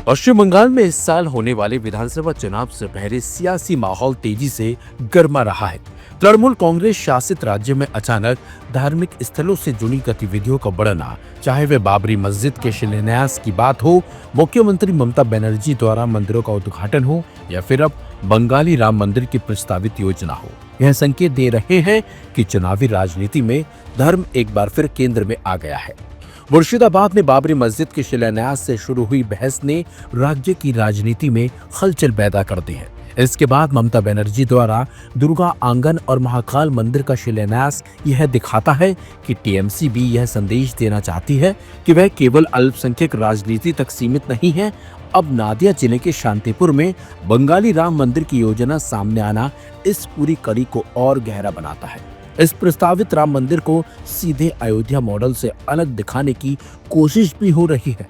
पश्चिम बंगाल में इस साल होने वाले विधानसभा चुनाव से पहले सियासी माहौल तेजी से गर्मा रहा है। तृणमूल कांग्रेस शासित राज्य में अचानक धार्मिक स्थलों से जुड़ी गतिविधियों का बढ़ना, चाहे वे बाबरी मस्जिद के शिलान्यास की बात हो, मुख्यमंत्री ममता बनर्जी द्वारा मंदिरों का उद्घाटन हो या फिर अब बंगाली राम मंदिर की प्रस्तावित योजना हो, यह संकेत दे रहे हैं कि चुनावी राजनीति में धर्म एक बार फिर केंद्र में आ गया है। मुर्शिदाबाद में बाबरी मस्जिद के शिलान्यास से शुरू हुई बहस ने राज्य की राजनीति में हलचल पैदा कर दी है। इसके बाद ममता बनर्जी द्वारा दुर्गा आंगन और महाकाल मंदिर का शिलान्यास यह दिखाता है कि टीएमसी भी यह संदेश देना चाहती है कि वह केवल अल्पसंख्यक राजनीति तक सीमित नहीं है। अब नादिया जिले के शांतिपुर में बंगाली राम मंदिर की योजना सामने आना इस पूरी कड़ी को और गहरा बनाता है। इस प्रस्तावित राम मंदिर को सीधे अयोध्या मॉडल से अलग दिखाने की कोशिश भी हो रही है।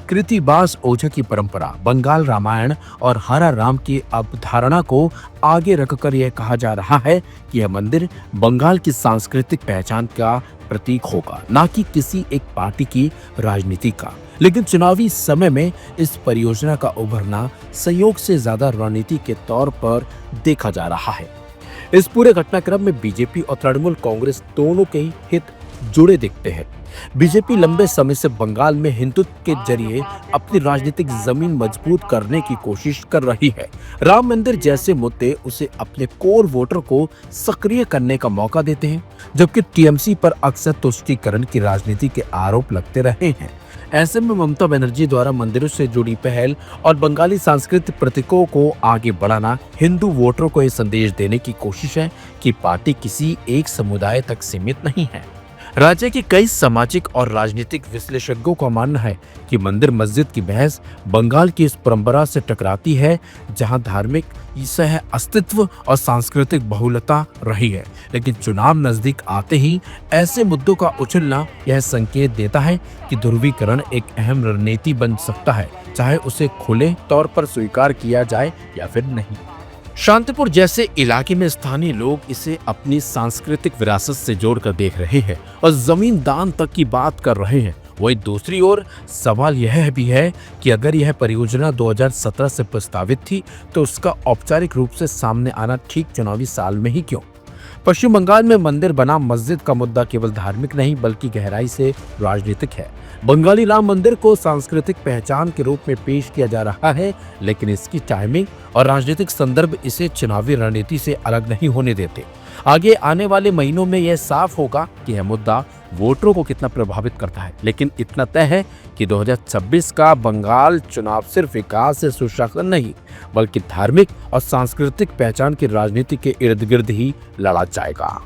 कृतिवास ओझा की परंपरा, बंगाल रामायण और हरा राम की अवधारणा को आगे रखकर यह कहा जा रहा है कि यह मंदिर बंगाल की सांस्कृतिक पहचान का प्रतीक होगा, न कि किसी एक पार्टी की राजनीति का। लेकिन चुनावी समय में इस परियोजना का उभरना संयोग से ज्यादा रणनीति के तौर पर देखा जा रहा है। इस पूरे घटनाक्रम में बीजेपी और तृणमूल कांग्रेस दोनों के हित जुड़े दिखते हैं। बीजेपी लंबे समय से बंगाल में हिंदुत्व के जरिए अपनी राजनीतिक जमीन मजबूत करने की कोशिश कर रही है। राम मंदिर जैसे मुद्दे उसे अपने कोर वोटर को सक्रिय करने का मौका देते हैं, जबकि टीएमसी पर अक्सर तुष्टीकरण की राजनीति के आरोप लगते रहे हैं। ऐसे में ममता बनर्जी द्वारा मंदिरों से जुड़ी पहल और बंगाली सांस्कृतिक प्रतीकों को आगे बढ़ाना हिंदू वोटरों को यह संदेश देने की कोशिश है कि पार्टी किसी एक समुदाय तक सीमित नहीं है। राज्य के कई सामाजिक और राजनीतिक विश्लेषकों का मानना है कि मंदिर मस्जिद की बहस बंगाल की इस परंपरा से टकराती है, जहां धार्मिक सह अस्तित्व और सांस्कृतिक बहुलता रही है। लेकिन चुनाव नजदीक आते ही ऐसे मुद्दों का उछलना यह संकेत देता है कि ध्रुवीकरण एक अहम रणनीति बन सकता है, चाहे उसे खुले तौर पर स्वीकार किया जाए या फिर नहीं। शांतिपुर जैसे इलाके में स्थानीय लोग इसे अपनी सांस्कृतिक विरासत से जोड़कर देख रहे हैं और जमीन दान तक की बात कर रहे हैं। वहीं दूसरी ओर सवाल यह भी है कि अगर यह परियोजना 2017 से प्रस्तावित थी तो उसका औपचारिक रूप से सामने आना ठीक चुनावी साल में ही क्यों? पश्चिम बंगाल में मंदिर बना मस्जिद का मुद्दा केवल धार्मिक नहीं बल्कि गहराई से राजनीतिक है। बंगाली राम मंदिर को सांस्कृतिक पहचान के रूप में पेश किया जा रहा है, लेकिन इसकी टाइमिंग और राजनीतिक संदर्भ इसे चुनावी रणनीति से अलग नहीं होने देते। आगे आने वाले महीनों में यह साफ होगा कि यह मुद्दा वोटरों को कितना प्रभावित करता है। लेकिन इतना तय है कि 2026 का बंगाल चुनाव सिर्फ विकास से सुशासन नहीं बल्कि धार्मिक और सांस्कृतिक पहचान की राजनीति के इर्द गिर्द ही लड़ा जाएगा।